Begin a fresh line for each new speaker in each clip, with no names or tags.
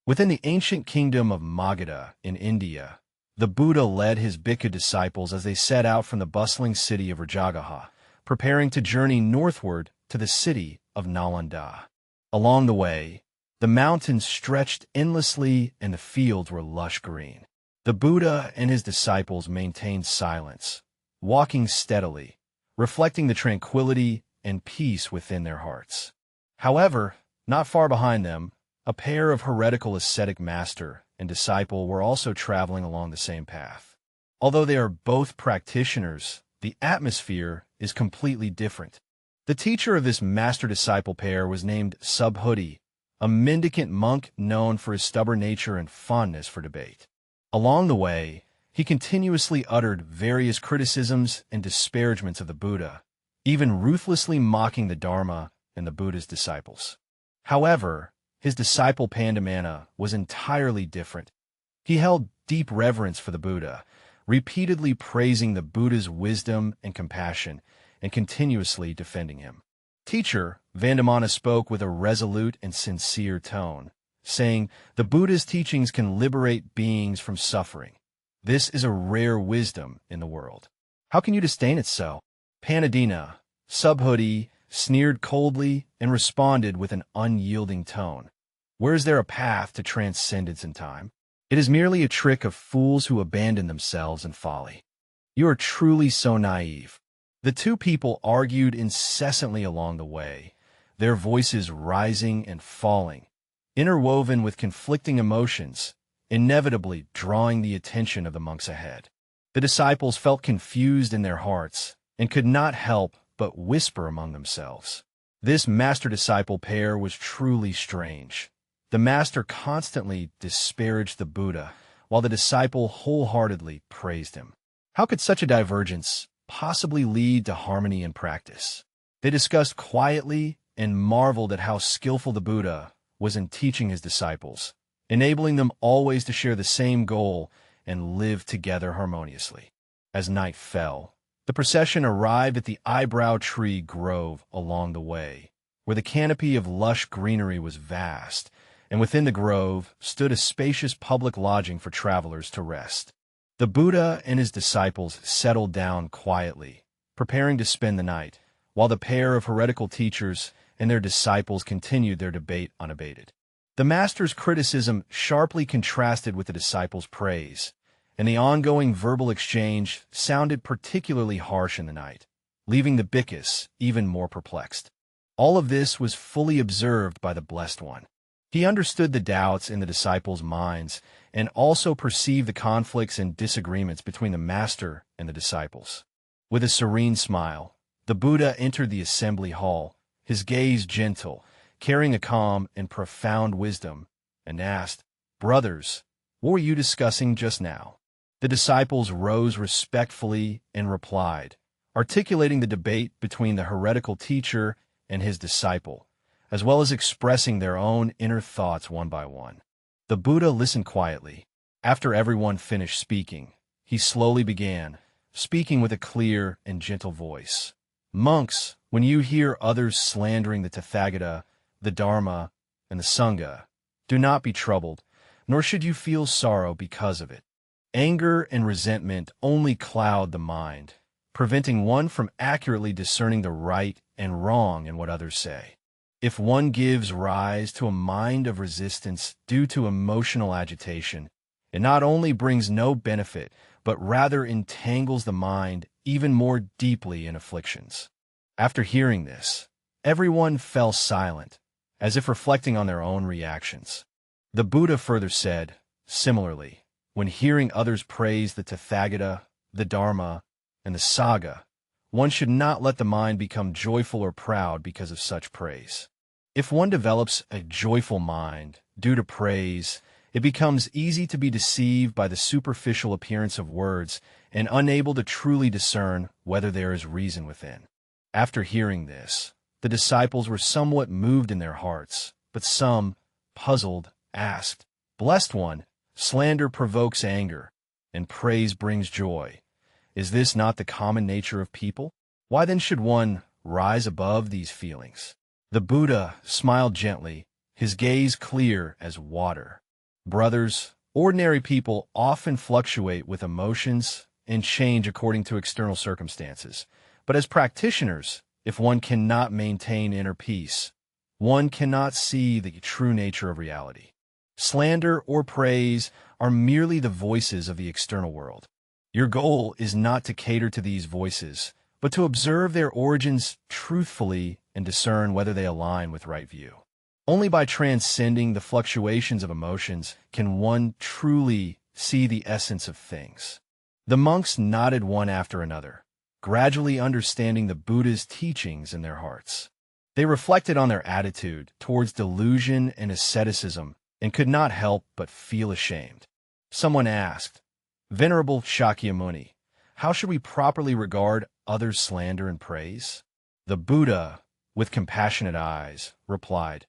Within the ancient kingdom of Magadha in India, the Buddha led his Bhikkhu disciples as they set out from the bustling city of Rajagaha, preparing to journey northward to the city of Nalanda. Along the way, the mountains stretched endlessly and the fields were lush green. The Buddha and his disciples maintained silence, walking steadily, reflecting the tranquility and peace within their hearts. However, not far behind them, a pair of heretical ascetic master and disciple were also traveling along the same path. Although they are both practitioners, the atmosphere is completely different. The teacher of this master-disciple pair was named Subhuti, a mendicant monk known for his stubborn nature and fondness for debate. Along the way, he continuously uttered various criticisms and disparagements of the Buddha, even ruthlessly mocking the Dharma and the Buddha's disciples. However, his disciple Pandamana was entirely different. He held deep reverence for the Buddha, repeatedly praising the Buddha's wisdom and compassion, and continuously defending him. Teacher Vandamana spoke with a resolute and sincere tone, saying, "The Buddha's teachings can liberate beings from suffering. This is a rare wisdom in the world. How can you disdain it so?" Panadina, Subhuti, sneered coldly and responded with an unyielding tone. "Where is there a path to transcendence in time? It is merely a trick of fools who abandon themselves in folly. You are truly so naive." The two people argued incessantly along the way, their voices rising and falling, interwoven with conflicting emotions, inevitably drawing the attention of the monks ahead. The disciples felt confused in their hearts and could not help but whisper among themselves. This master-disciple pair was truly strange. The master constantly disparaged the Buddha, while the disciple wholeheartedly praised him. How could such a divergence possibly lead to harmony in practice? They discussed quietly and marveled at how skillful the Buddha was in teaching his disciples, enabling them always to share the same goal and live together harmoniously. As night fell, the procession arrived at the eyebrow tree grove along the way, where the canopy of lush greenery was vast, and within the grove stood a spacious public lodging for travelers to rest. The Buddha and his disciples settled down quietly, preparing to spend the night, while the pair of heretical teachers and their disciples continued their debate unabated. The master's criticism sharply contrasted with the disciples' praise, and the ongoing verbal exchange sounded particularly harsh in the night, leaving the bhikkhus even more perplexed. All of this was fully observed by the Blessed One. He understood the doubts in the disciples' minds and also perceived the conflicts and disagreements between the master and the disciples. With a serene smile, the Buddha entered the assembly hall, his gaze gentle, carrying a calm and profound wisdom, and asked, "Brothers, what were you discussing just now?" The disciples rose respectfully and replied, articulating the debate between the heretical teacher and his disciple, as well as expressing their own inner thoughts one by one. The Buddha listened quietly. After everyone finished speaking, he slowly began, speaking with a clear and gentle voice. "Monks, when you hear others slandering the Tathagata, the Dharma, and the Sangha, do not be troubled, nor should you feel sorrow because of it. Anger and resentment only cloud the mind, preventing one from accurately discerning the right and wrong in what others say. If one gives rise to a mind of resistance due to emotional agitation, it not only brings no benefit, but rather entangles the mind even more deeply in afflictions." After hearing this, everyone fell silent, as if reflecting on their own reactions. The Buddha further said, "Similarly, when hearing others praise the Tathagata, the Dharma, and the Sangha, one should not let the mind become joyful or proud because of such praise. If one develops a joyful mind due to praise, it becomes easy to be deceived by the superficial appearance of words and unable to truly discern whether there is reason within." After hearing this, the disciples were somewhat moved in their hearts, but some, puzzled, asked, "Blessed One, slander provokes anger, and praise brings joy. Is this not the common nature of people? Why then should one rise above these feelings?" The Buddha smiled gently, his gaze clear as water. Brothers, ordinary people often fluctuate with emotions and change according to external circumstances. But as practitioners, if one cannot maintain inner peace, one cannot see the true nature of reality. Slander or praise are merely the voices of the external world. Your goal is not to cater to these voices, but to observe their origins truthfully and discern whether they align with right view. Only by transcending the fluctuations of emotions can one truly see the essence of things. The monks nodded one after another, gradually understanding the Buddha's teachings in their hearts. They reflected on their attitude towards delusion and asceticism and could not help but feel ashamed. Someone asked, "Venerable Shakyamuni, how should we properly regard others' slander and praise?" The Buddha, with compassionate eyes, replied,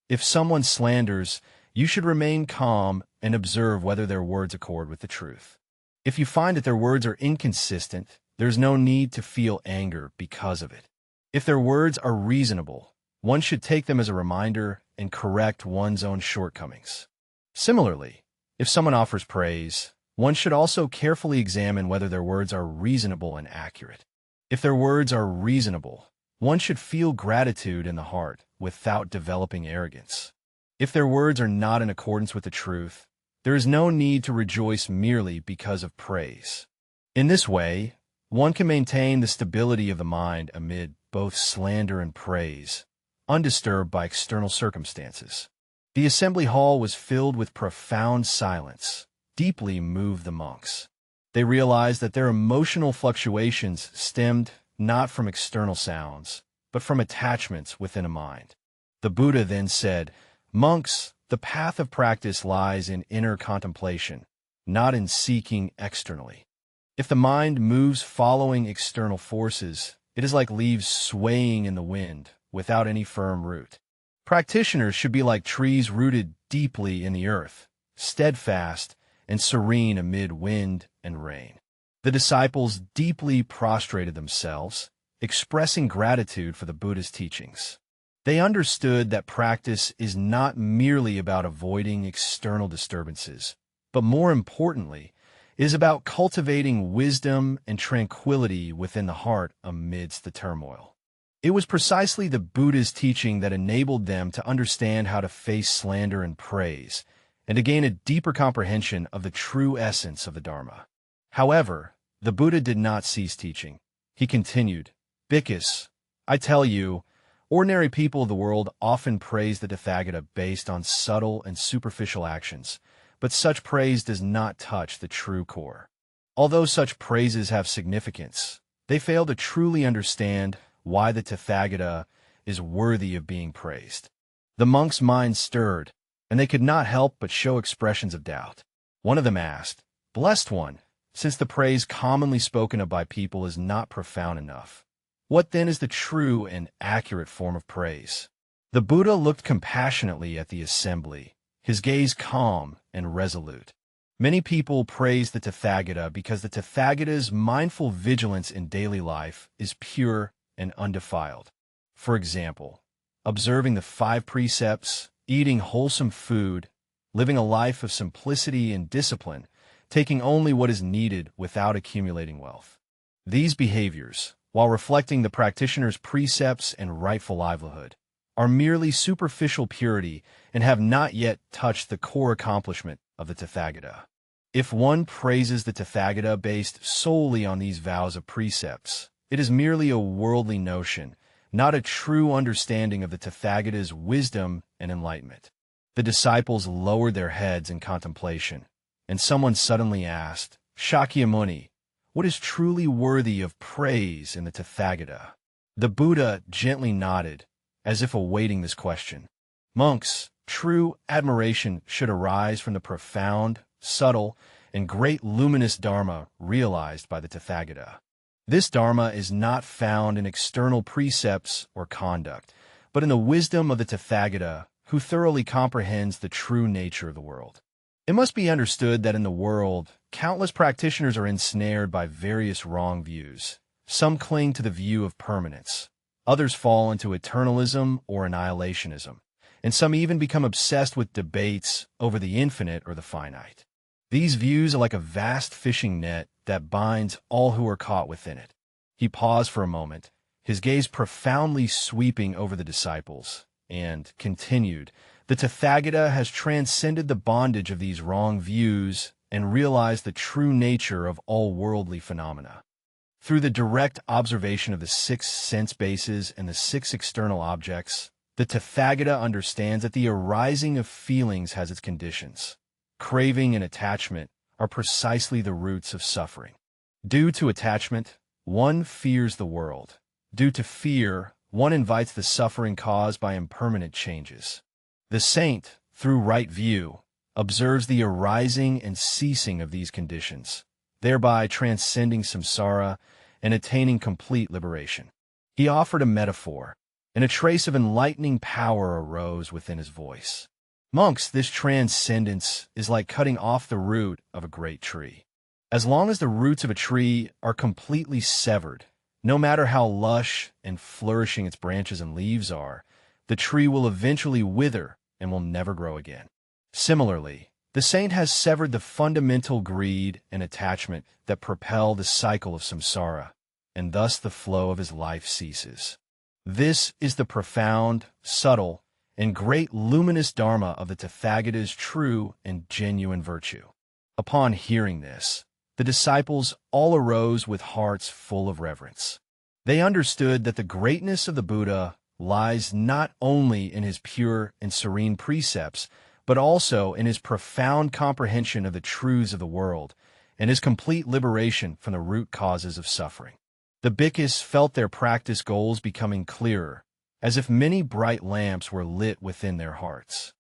"If someone slanders, you should remain calm and observe whether their words accord with the truth. If you find that their words are inconsistent, there is no need to feel anger because of it. If their words are reasonable, one should take them as a reminder and correct one's own shortcomings. Similarly, if someone offers praise, one should also carefully examine whether their words are reasonable and accurate. If their words are reasonable, one should feel gratitude in the heart without developing arrogance. If their words are not in accordance with the truth, there is no need to rejoice merely because of praise. In this way, one can maintain the stability of the mind amid both slander and praise, undisturbed by external circumstances." The assembly hall was filled with profound silence, deeply moved the monks. They realized that their emotional fluctuations stemmed not from external sounds, but from attachments within a mind. The Buddha then said, "Monks, the path of practice lies in inner contemplation, not in seeking externally. If the mind moves following external forces, it is like leaves swaying in the wind without any firm root. Practitioners should be like trees rooted deeply in the earth, steadfast and serene amid wind and rain." The disciples deeply prostrated themselves, expressing gratitude for the Buddha's teachings. They understood that practice is not merely about avoiding external disturbances, but more importantly, it is about cultivating wisdom and tranquility within the heart amidst the turmoil. It was precisely the Buddha's teaching that enabled them to understand how to face slander and praise, and to gain a deeper comprehension of the true essence of the Dharma. However, the Buddha did not cease teaching. He continued, "Bhikkhus, I tell you, ordinary people of the world often praise the Tathagata based on subtle and superficial actions, but such praise does not touch the true core. Although such praises have significance, they fail to truly understand why the Tathagata is worthy of being praised." The monks' minds stirred, and they could not help but show expressions of doubt. One of them asked, "Blessed One, since the praise commonly spoken of by people is not profound enough, what then is the true and accurate form of praise?" The Buddha looked compassionately at the assembly, his gaze calm and resolute. Many people praise the Tathagata because the Tathagata's mindful vigilance in daily life is pure and undefiled. For example, observing the 5 precepts, eating wholesome food, living a life of simplicity and discipline, taking only what is needed without accumulating wealth. These behaviors, while reflecting the practitioner's precepts and rightful livelihood, are merely superficial purity and have not yet touched the core accomplishment of the Tathagata. If one praises the Tathagata based solely on these vows of precepts, it is merely a worldly notion, not a true understanding of the Tathagata's wisdom and enlightenment. The disciples lowered their heads in contemplation, and someone suddenly asked, "Shakyamuni, what is truly worthy of praise in the Tathagata?" The Buddha gently nodded, as if awaiting this question. "Monks, true admiration should arise from the profound, subtle, and great luminous Dharma realized by the Tathagata. This Dharma is not found in external precepts or conduct, but in the wisdom of the Tathagata, who thoroughly comprehends the true nature of the world." It must be understood that in the world, countless practitioners are ensnared by various wrong views. Some cling to the view of permanence. Others fall into eternalism or annihilationism. and some even become obsessed with debates over the infinite or the finite. These views are like a vast fishing net that binds all who are caught within it. He paused for a moment, his gaze profoundly sweeping over the disciples, and continued, "The Tathagata has transcended the bondage of these wrong views and realized the true nature of all worldly phenomena. Through the direct observation of the 6 sense bases and the 6 external objects, the Tathagata understands that the arising of feelings has its conditions. Craving and attachment are precisely the roots of suffering. Due to attachment, one fears the world. Due to fear, one invites the suffering caused by impermanent changes. The saint, through right view, observes the arising and ceasing of these conditions, thereby transcending samsara and attaining complete liberation." He offered a metaphor, and a trace of enlightening power arose within his voice. "Monks, this transcendence is like cutting off the root of a great tree. As long as the roots of a tree are completely severed, no matter how lush and flourishing its branches and leaves are, the tree will eventually wither and will never grow again. Similarly, the saint has severed the fundamental greed and attachment that propel the cycle of samsara, and thus the flow of his life ceases. This is the profound, subtle, and great luminous Dharma of the Tathagata's true and genuine virtue." Upon hearing this, the disciples all arose with hearts full of reverence. They understood that the greatness of the Buddha lies not only in his pure and serene precepts, but also in his profound comprehension of the truths of the world and his complete liberation from the root causes of suffering. The bhikkhus felt their practice goals becoming clearer, as if many bright lamps were lit within their hearts.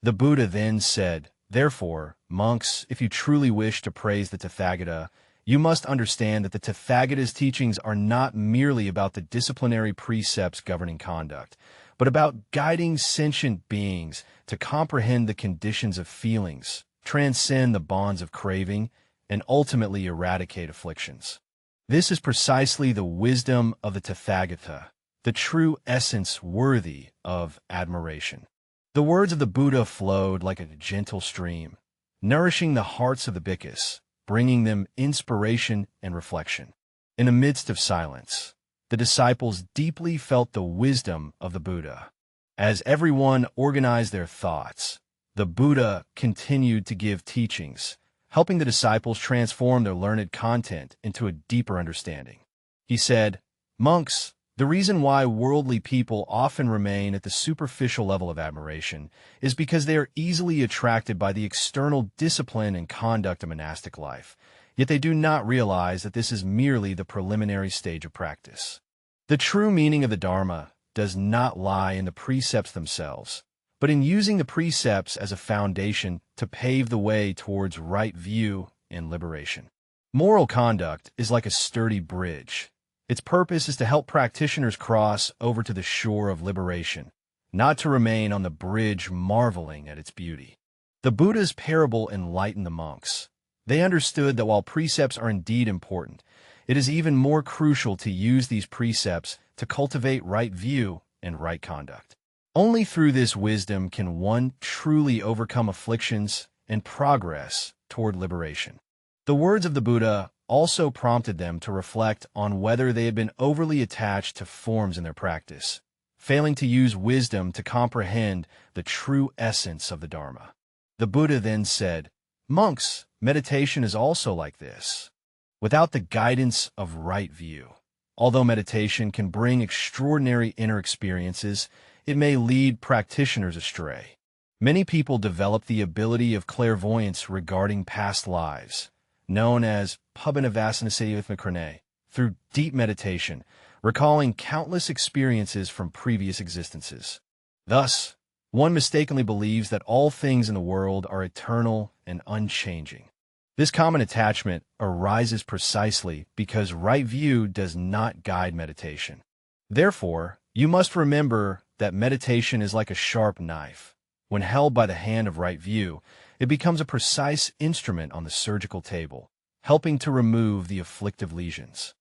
The Buddha then said, "Therefore, monks, if you truly wish to praise the Tathagata, you must understand that the Tathagata's teachings are not merely about the disciplinary precepts governing conduct, but about guiding sentient beings to comprehend the conditions of feelings, transcend the bonds of craving, and ultimately eradicate afflictions. This is precisely the wisdom of the Tathagata, the true essence worthy of admiration." The words of the Buddha flowed like a gentle stream, nourishing the hearts of the bhikkhus, bringing them inspiration and reflection. In the midst of silence, the disciples deeply felt the wisdom of the Buddha. As everyone organized their thoughts, the Buddha continued to give teachings, helping the disciples transform their learned content into a deeper understanding. He said, "Monks, the reason why worldly people often remain at the superficial level of admiration is because they are easily attracted by the external discipline and conduct of monastic life, yet they do not realize that this is merely the preliminary stage of practice. The true meaning of the Dharma does not lie in the precepts themselves, but in using the precepts as a foundation to pave the way towards right view and liberation. Moral conduct is like a sturdy bridge. Its purpose is to help practitioners cross over to the shore of liberation, not to remain on the bridge marveling at its beauty." The Buddha's parable enlightened the monks. They understood that while precepts are indeed important, it is even more crucial to use these precepts to cultivate right view and right conduct. Only through this wisdom can one truly overcome afflictions and progress toward liberation. The words of the Buddha also prompted them to reflect on whether they had been overly attached to forms in their practice, failing to use wisdom to comprehend the true essence of the Dharma. The Buddha then said, "Monks, meditation is also like this. Without the guidance of right view, although meditation can bring extraordinary inner experiences, it may lead practitioners astray. Many people develop the ability of clairvoyance regarding past lives, known as Pabinavasanasayuthmakrane, through deep meditation, recalling countless experiences from previous existences. Thus, one mistakenly believes that all things in the world are eternal and unchanging. This common attachment arises precisely because right view does not guide meditation. Therefore, you must remember that meditation is like a sharp knife. When held by the hand of right view, it becomes a precise instrument on the surgical table, helping to remove the afflictive lesions.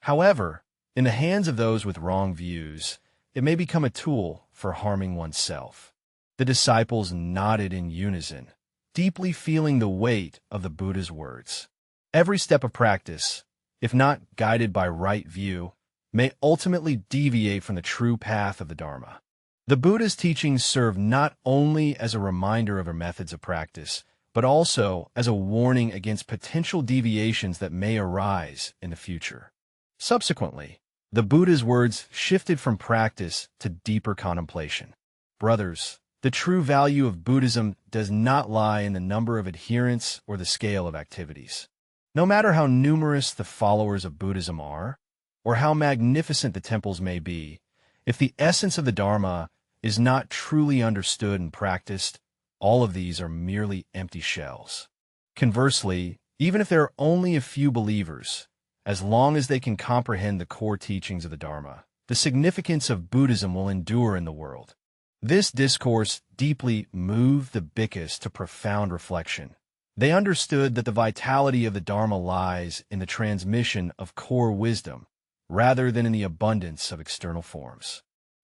However, in the hands of those with wrong views, it may become a tool for harming oneself. The disciples nodded in unison, deeply feeling the weight of the Buddha's words. Every step of practice, if not guided by right view, may ultimately deviate from the true path of the Dharma. The Buddha's teachings serve not only as a reminder of our methods of practice, but also as a warning against potential deviations that may arise in the future. Subsequently, the Buddha's words shifted from practice to deeper contemplation. Brothers, the true value of Buddhism does not lie in the number of adherents or the scale of activities. No matter how numerous the followers of Buddhism are, or how magnificent the temples may be, if the essence of the Dharma is not truly understood and practiced, all of these are merely empty shells. Conversely, even if there are only a few believers, as long as they can comprehend the core teachings of the Dharma, the significance of Buddhism will endure in the world. This discourse deeply moved the bhikkhus to profound reflection. They understood that the vitality of the Dharma lies in the transmission of core wisdom, rather than in the abundance of external forms.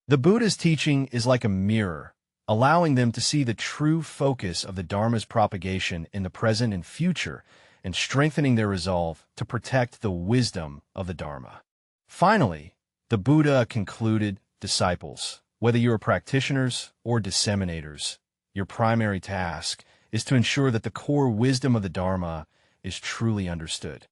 The Buddha's teaching is like a mirror, allowing them to see the true focus of the Dharma's propagation in the present and future, and strengthening their resolve to protect the wisdom of the Dharma. Finally, the Buddha concluded, disciples, whether you are practitioners or disseminators, your primary task is to ensure that the core wisdom of the Dharma is truly understood.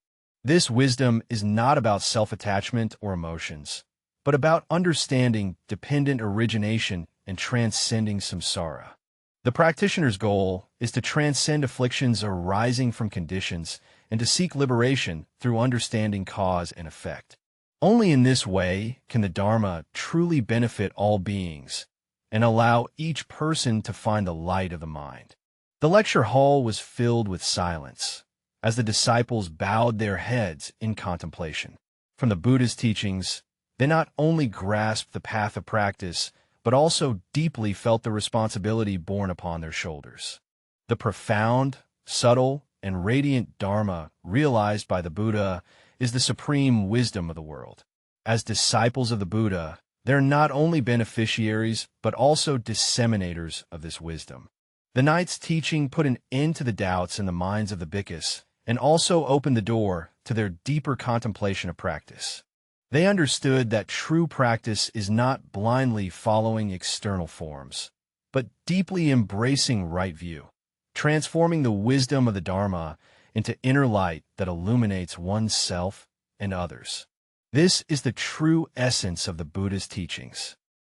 This wisdom is not about self-attachment or emotions, but about understanding dependent origination and transcending samsara. The practitioner's goal is to transcend afflictions arising from conditions and to seek liberation through understanding cause and effect. Only in this way can the Dharma truly benefit all beings and allow each person to find the light of the mind. The lecture hall was filled with silence as the disciples bowed their heads in contemplation. From the Buddha's teachings, they not only grasped the path of practice, but also deeply felt the responsibility borne upon their shoulders. The profound, subtle, and radiant Dharma realized by the Buddha is the supreme wisdom of the world. As disciples of the Buddha, they're not only beneficiaries, but also disseminators of this wisdom. The night's teaching put an end to the doubts in the minds of the bhikkhus and also opened the door to their deeper contemplation of practice. They understood that true practice is not blindly following external forms, but deeply embracing right view, transforming the wisdom of the Dharma into inner light that illuminates oneself and others. This is the true essence of the Buddha's teachings.